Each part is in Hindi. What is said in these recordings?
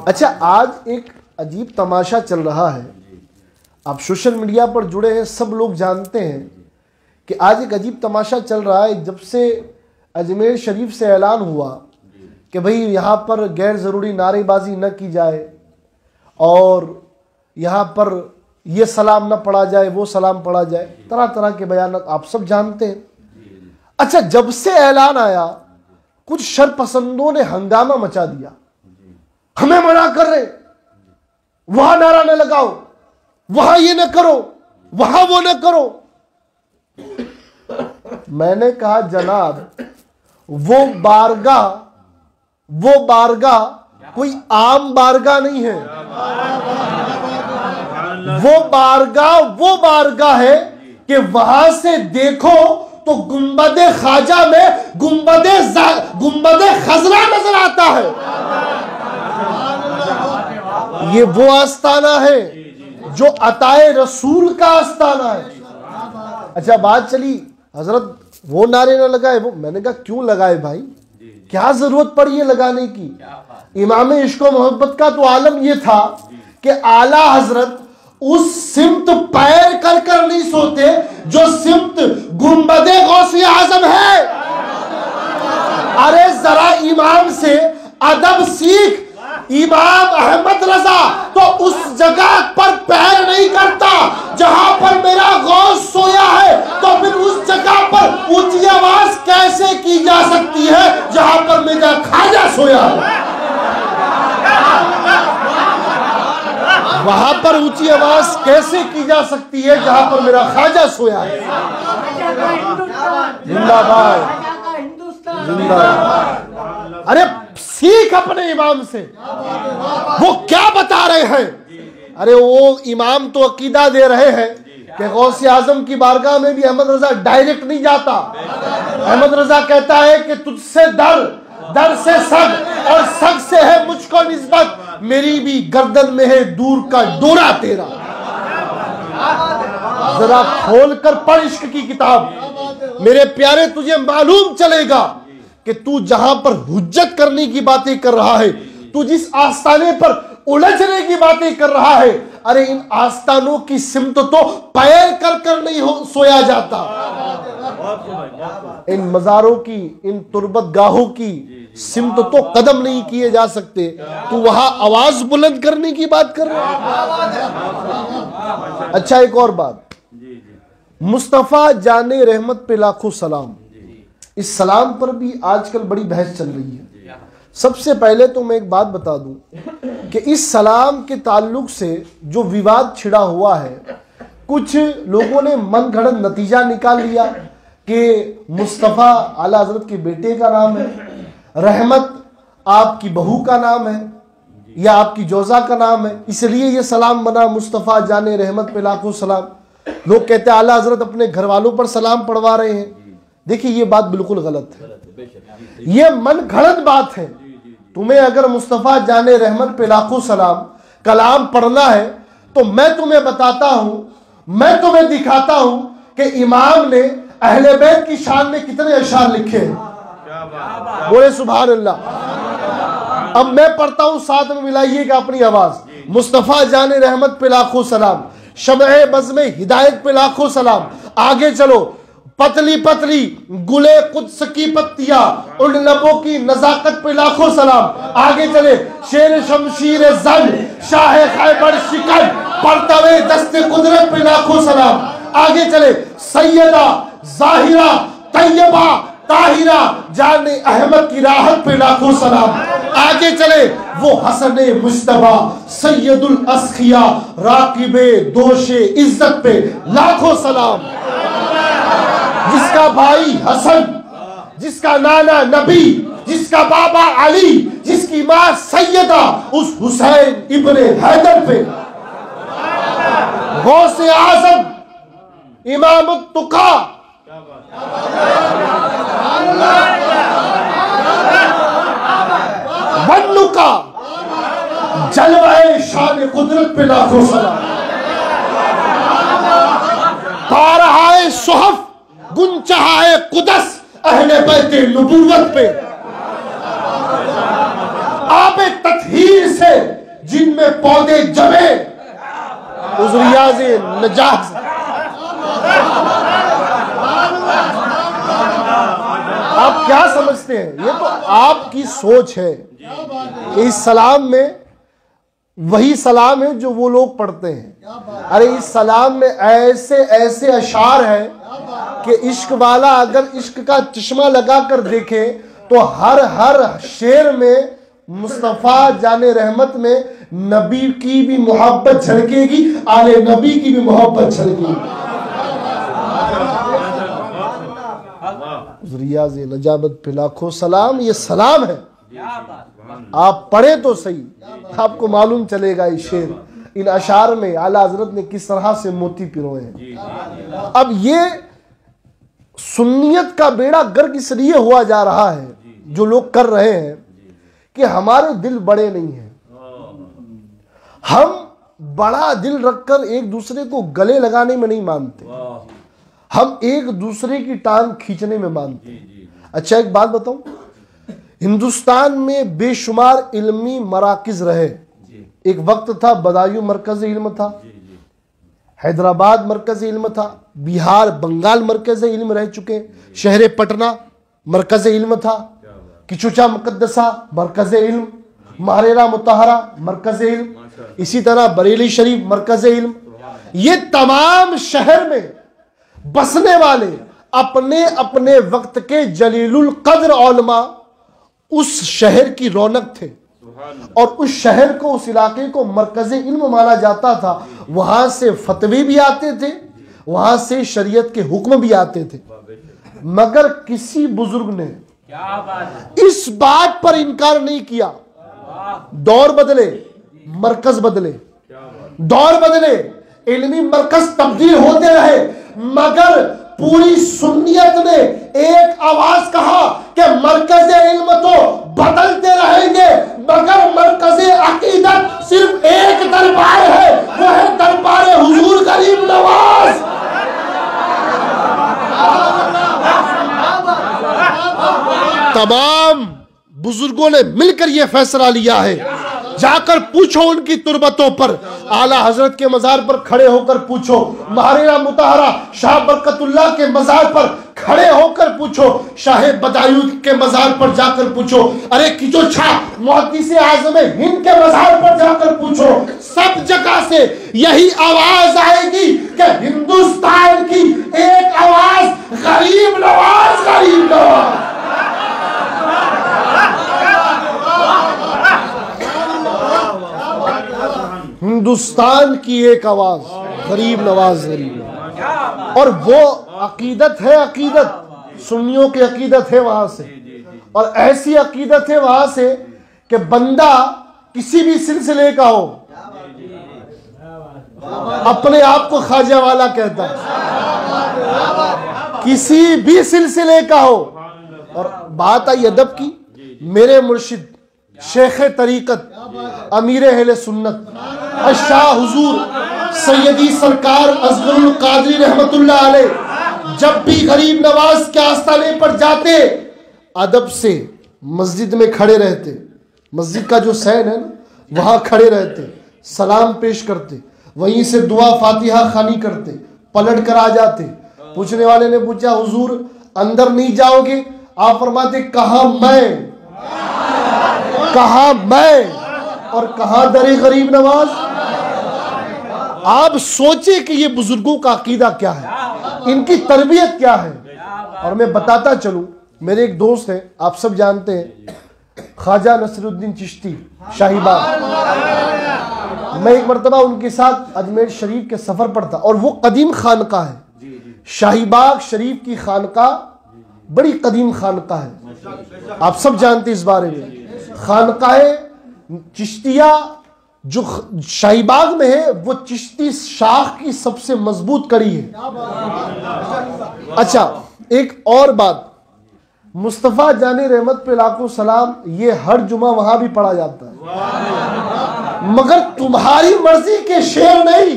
अच्छा, आज एक अजीब तमाशा चल रहा है। आप सोशल मीडिया पर जुड़े हैं, सब लोग जानते हैं कि आज एक अजीब तमाशा चल रहा है। जब से अजमेर शरीफ से ऐलान हुआ कि भाई यहाँ पर गैर ज़रूरी नारेबाजी न की जाए और यहाँ पर ये सलाम न पढ़ा जाए, वो सलाम पढ़ा जाए, तरह तरह के बयान आप सब जानते हैं। अच्छा, जब से ऐलान आया कुछ शरपसंदों ने हंगामा मचा दिया, हमें मना कर रहे, वहां नारा न लगाओ, वहां ये न करो, वहां वो न करो। मैंने कहा जनाब, वो बारगाह कोई आम बारगाह नहीं है। वो बारगाह है कि वहां से देखो तो गुंबदे ख्वाजा में गुंबदे खजरा नजर आता है। ये वो आस्ताना है जो अताए रसूल का आस्ताना है। अच्छा, बात चली हजरत वो नारे न लगाए, वो मैंने कहा क्यों लगाए भाई, क्या जरूरत पड़ी है लगाने की। इमाम इश्क व मोहब्बत का तो आलम ये था कि आला हजरत उस सिमत पैर कर कर नहीं सोते जो सिमत गुंबदे गौसे आजम है। अरे जरा इमाम से अदब सीख। इमाम अहमद रजा तो उस जगह पर पैर नहीं करता जहां पर मेरा गौस सोया है, तो फिर उस जगह पर ऊंची आवाज कैसे की जा सकती है जहां पर मेरा ख्वाजा सोया है। वहां पर ऊंची आवाज कैसे की जा सकती है जहां पर मेरा ख्वाजा सोया है। जिंदाबाद जिंदाबाद। अरे सीख अपने इमाम से, वो क्या बता रहे हैं। अरे वो इमाम तो अकीदा दे रहे हैं कि गौसे आजम की बारगाह में भी अहमद रजा डायरेक्ट नहीं जाता। अहमद रजा कहता है कि तुझसे दर से सग और सग से है मुझको निस्बत, मेरी भी गर्दन में है दूर का डोरा तेरा। जरा खोल कर पढ़ इश्क की किताब मेरे प्यारे, तुझे मालूम चलेगा कि तू जहां पर हुज्जत करने की बातें कर रहा है, तू जिस आस्ताने पर उलझने की बातें कर रहा है, अरे इन आस्तानों की सिमत तो पैर कर कर नहीं सोया जाता। इन मजारों की, इन तुरबत गाहों की सिमत तो कदम नहीं किए जा सकते। तू वहां आवाज बुलंद करने की बात कर रहा है। अच्छा, एक और बात, मुस्तफा जाने रहमत पे लाखों सलाम, इस सलाम पर भी आजकल बड़ी बहस चल रही है। सबसे पहले तो मैं एक बात बता दूं कि इस सलाम के ताल्लुक से जो विवाद छिड़ा हुआ है, कुछ लोगों ने मन घड़त नतीजा निकाल लिया कि मुस्तफ़ा आला हज़रत के बेटे का नाम है, रहमत आपकी बहू का नाम है या आपकी जोजा का नाम है, इसलिए ये सलाम बना मुस्तफ़ा जाने रहमत पे लाखों सलाम। लोग कहते हैं आला हज़रत अपने घर वालों पर सलाम पढ़वा रहे हैं। देखिए, ये बात बिल्कुल गलत है, ये मन घड़त बात है। तुम्हें अगर मुस्तफ़ा जाने रहमत पे लाखों सलाम कलाम पढ़ना है तो मैं तुम्हें बताता हूं, मैं तुम्हें दिखाता हूं कि इमाम ने अहले बैत की शान में कितने अशार लिखे हैं। बोले सुभान अल्लाह। अब मैं पढ़ता हूं, साथ में मिलाइएगा अपनी आवाज। मुस्तफ़ा जाने रहमत पे लाखों सलाम, शमए बज़्म हिदायत पे लाखों सलाम। आगे चलो, पतली पतली गुले कुद्स की पत्तियां, उन लबों की नजाकत पे लाखों सलाम। आगे चले, शेर शमशीर जंग, शाह खैबर शिकन, परतवे दस्ते कुदरत पे लाखों सलाम। आगे चले, सैयदा जाहिरा तैयबा ताहिरा जाने अहमद की राहत पे लाखों सलाम। आगे चले, वो हसने मुश्तबा सैयदुल अस्खिया राकिबे दोशे इज्जत पे लाखों सलाम। जिसका भाई हसन, जिसका नाना नबी, जिसका बाबा अली, जिसकी मां सैयदा, उस हुसैन इब्ने हैदर पे गौसे आजम इमाम तुका वन्नुका जलवाए शान कुदरत पे लाखों सलाम। तारहाए सुहफ गुंचहाए कुदस अहले बैते नबूवत पे, आबे तत्हीर से पौधे जमे उस रियाज नजात। आप क्या समझते हैं? ये तो आपकी सोच है कि इस सलाम में वही सलाम है जो वो लोग पढ़ते हैं। अरे इस सलाम में ऐसे ऐसे अशार हैं कि इश्क वाला अगर इश्क का चश्मा लगाकर देखे तो हर हर शेर में मुस्तफा जाने रहमत में नबी की भी मोहब्बत झलकेगी, आले नबी की भी मोहब्बत झलकेगी। रियाज नजाबत पे लाखों सलाम, ये सलाम है। आप पढ़े तो सही, आपको मालूम चलेगा ये शेर इन अशार में आला हजरत ने किस तरह से मोती पिरोए हैं। अब ये सुन्नियत का बेड़ा गर्क इसलिए हुआ जा रहा है, जो लोग कर रहे हैं कि हमारे दिल बड़े नहीं हैं। हम बड़ा दिल रखकर एक दूसरे को गले लगाने में नहीं मानते, हम एक दूसरे की टांग खींचने में मानते हैं। अच्छा एक बात बताऊं, हिंदुस्तान में बेशुमार इल्मी मराकिज रहे। एक वक्त था बदायूं मरकज इल्म था, हैदराबाद मरकज इल्म था, बिहार बंगाल मरकज इल्म रह चुके, शहर पटना मरकज इल्म था, किचुचा मुकद्दसा मरकज इल्म, मारेरा मुताहरा मरकज इल्म, इसी तरह बरेली शरीफ मरकज इल्म। ये तमाम शहर में बसने वाले अपने अपने वक्त के जलीलुल कद्र उलमा उस शहर की रौनक थे और उस शहर को, उस इलाके को मरकज़े इल्म माना जाता था। वहां से फतवे भी आते थे, वहां से शरीयत के हुक्म भी आते थे, मगर किसी बुजुर्ग ने इस बात पर इनकार नहीं किया। दौर बदले, मरकज बदले, दौर बदले, इल्मी मरकज तब्दील होते रहे, मगर पूरी सुन्नियत ने एक आवाज कहा कि मरकज इल्म तो बदलते रहेंगे, मगर मरकज अकीदत सिर्फ एक दरबार है, वो है दरबार हुजूर गरीब नवाज। तमाम बुजुर्गों ने मिलकर यह फैसला लिया है। जाकर पूछो उनकी तुरबतों पर, आला हजरत के मजार पर खड़े होकर पूछो, महारेरा मुताहरा शाह बरकतुल्लाह के मजार पर खड़े होकर पूछो, शाह बदायूं के मजार पर जाकर पूछो, अरे किचोछा मुहद्दिस आज़म हिंद के मजार पर जाकर पूछो। सब जगह से यही आवाज आएगी कि हिंदुस्तान की एक आवाज गरीब नवाज, गरीब नवाज। हिंदुस्तान की एक आवाज गरीब नवाज, गरीब नवाज। और वो अकीदत है, अकीदत सुन्नियों की अकीदत है वहां से, और ऐसी अकीदत है वहां से कि बंदा किसी भी सिलसिले का हो अपने आप को ख्वाजा वाला कहता है, किसी भी सिलसिले का हो। और बात आई अदब की, मेरे मुर्शिद शेख तरीकत अमीर अहले सुन्नत शाह हुजूर सैयदी सरकार असगरुल कादरी रहमतुल्लाह अलैह जब भी गरीब नवाज के आस्थाने पर जाते, अदब से मस्जिद में खड़े रहते, मस्जिद का जो सैन है ना, वहां खड़े रहते, सलाम पेश करते, वहीं से दुआ फातिहा खानी करते, पलट कर आ जाते। पूछने वाले ने पूछा, हुजूर अंदर नहीं जाओगे? आप फरमाते, कहा मैं, कहा मैं और कहा दरे गरीब नवाज। आप सोचे कि ये बुजुर्गों का अकीदा क्या है, इनकी तरबियत क्या है। और मैं बताता चलूं, मेरे एक दोस्त हैं, आप सब जानते हैं, ख्वाजा नसरुद्दीन चिश्ती शाहीबाग। मैं एक मरतबा उनके साथ अजमेर शरीफ के सफर पर था, और वो कदीम खानका है, शाहीबाग शरीफ की खानका बड़ी कदीम खानका है, आप सब जानते इस बारे में। खानकाए चिश्तिया जो शाहीबाग में है, वो चिश्ती शाख की सबसे मजबूत कड़ी है। अच्छा एक और बात, मुस्तफ़ा जाने रहमत पे लाखों सलाम, ये हर जुमा वहां भी पढ़ा जाता है, मगर तुम्हारी मर्जी के शेर नहीं,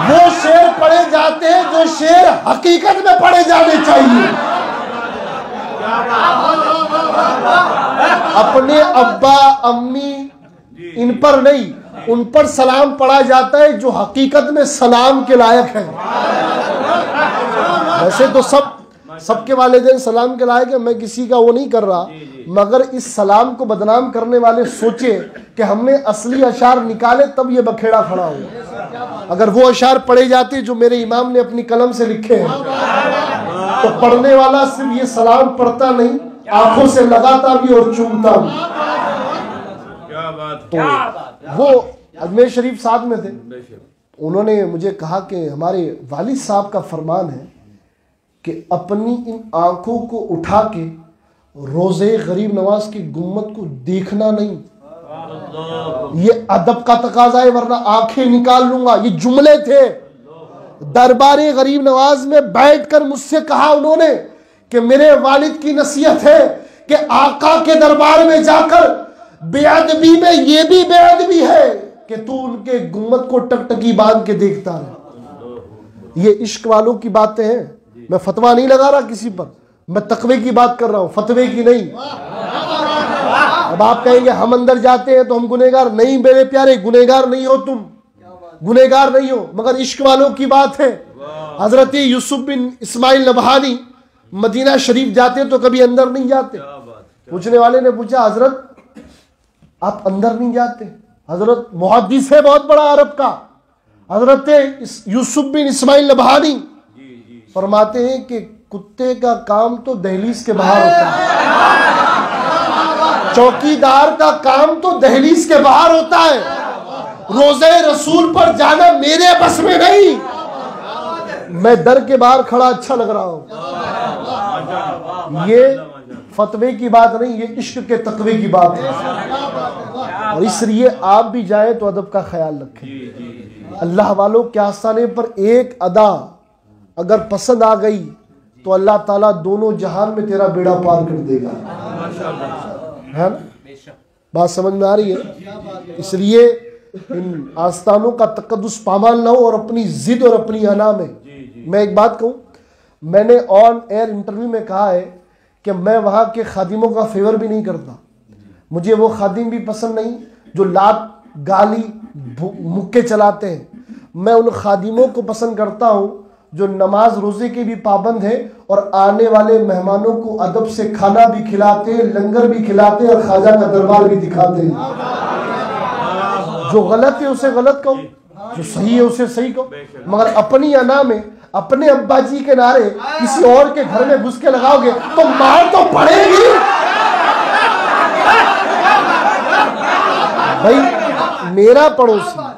वो शेर पढ़े जाते हैं जो शेर हकीकत में पढ़े जाने चाहिए। अपने अब्बा अम्मी इन पर नहीं, उन पर सलाम पढ़ा जाता है जो हकीकत में सलाम के लायक है। वैसे तो सबके वालिदैन सलाम के लायक है, मैं किसी का वो नहीं कर रहा, मगर इस सलाम को बदनाम करने वाले सोचे कि हमने असली अशार निकाले तब ये बखेड़ा खड़ा हुआ। अगर वो अशार पढ़े जाते जो मेरे इमाम ने अपनी कलम से लिखे हैं तो पढ़ने वाला सिर्फ ये सलाम पढ़ता नहीं, आंखों से लगाता भी और चूमता भी। तो वो अजमेर शरीफ साथ में थे, उन्होंने मुझे कहा कि हमारे वालिद साहब का फरमान है कि अपनी इन आंखों को उठा के रोजे गरीब नवाज की गुम्मत को देखना नहीं, ये अदब का तकाजा है, वरना आंखें निकाल लूंगा। ये जुमले थे दरबारे गरीब नवाज में बैठकर मुझसे कहा उन्होंने कि मेरे वालिद की नसीहत है कि आका के दरबार में जाकर बेअदबी में ये भी बेअदबी है कि तू उनके गुम्मत को टकटकी बांध के देखता है। ये इश्क वालों की बातें हैं, मैं फतवा नहीं लगा रहा किसी पर, मैं तकवे की बात कर रहा हूं, फतवे की नहीं। अब आप कहेंगे हम अंदर जाते हैं तो हम गुनहगार नहीं, मेरे प्यारे गुनहगार नहीं हो तुम, गुनहगार नहीं हो, मगर इश्क वालों की बात है। हजरत यूसुफ बिन इस्माइल नबहानी मदीना शरीफ जाते तो कभी अंदर नहीं जाते। पूछने वाले ने पूछा हजरत आप अंदर नहीं जाते? हजरत मुहद्दिस है बहुत बड़ा अरब का, हजरत यूसुफ बिन इस्माइल नबहानी फरमाते हैं कि कुत्ते का काम तो दहलीज के बाहर होता है, चौकीदार का काम तो दहलीज के बाहर होता है, रोजे रसूल पर जाना मेरे बस में नहीं। मैं दर के बाहर खड़ा अच्छा लग रहा हूं। ये फतवे की बात नहीं, ये इश्क के तकवे की बात है। और इसलिए आप भी जाएं तो अदब का ख्याल रखें। अल्लाह वालों के आस्थाने पर एक अदा अगर पसंद आ गई तो अल्लाह ताला दोनों जहान में तेरा बेड़ा पार कर देगा, है ना? बात समझ में आ रही है? इसलिए इन आस्थानों का तकद्दुस पामाल ना हो और अपनी जिद और अपनी अना में। मैं एक बात कहूं, मैंने ऑन एयर इंटरव्यू में कहा है कि मैं वहां के खादिमों का फेवर भी नहीं करता। मुझे वो खादिम भी पसंद नहीं जो लात गाली मुक्के चलाते हैं। मैं उन खादिमों को पसंद करता हूं जो नमाज रोजे के भी पाबंद है और आने वाले मेहमानों को अदब से खाना भी खिलाते हैं, लंगर भी खिलाते हैं और ख्वाजा का दरबार भी दिखाते हैं। जो गलत है उसे गलत कहो, जो सही है उसे सही कहो, मगर अपनी अना में अपने अब्बा जी के नारे किसी और के घर में घुस के लगाओगे तो मार तो पड़ेगी। भाई मेरा पड़ोसी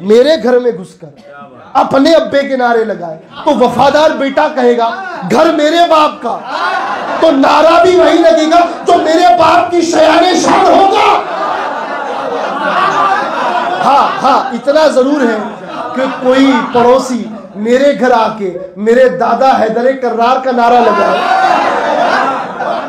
मेरे घर में घुसकर अपने अब्बे के नारे लगाए तो वफादार बेटा कहेगा घर मेरे बाप का, तो नारा भी वही लगेगा जो मेरे बाप की शयाने शान होगा। हाँ, इतना जरूर है कि कोई पड़ोसी मेरे घर आके मेरे दादा हैदर कर्रार का नारा लगाए,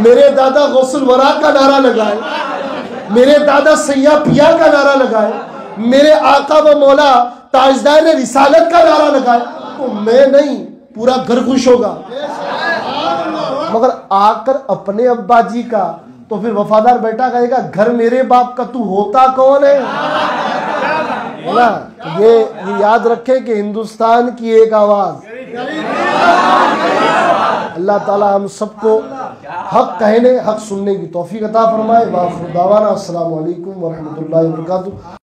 मेरे दादा गौसुल वरा का नारा लगाए, मेरे दादा सैया पिया का नारा लगाए, मेरे आका व मौला ताजदार रिसालत का नारा लगाए, तो मैं नहीं पूरा घर खुश होगा। मगर आकर अपने अब्बा जी का तो फिर वफादार बेटा कहेगा घर मेरे बाप का, तू होता कौन है ना? ये याद रखें कि हिंदुस्तान की एक आवाज। अल्लाह ताला हम सबको हक कहने हक सुनने की तौफीक अता फरमाए। वाखिर दावाना अस्सलामु अलैकुम व रहमतुल्लाहि व बरकातुहू।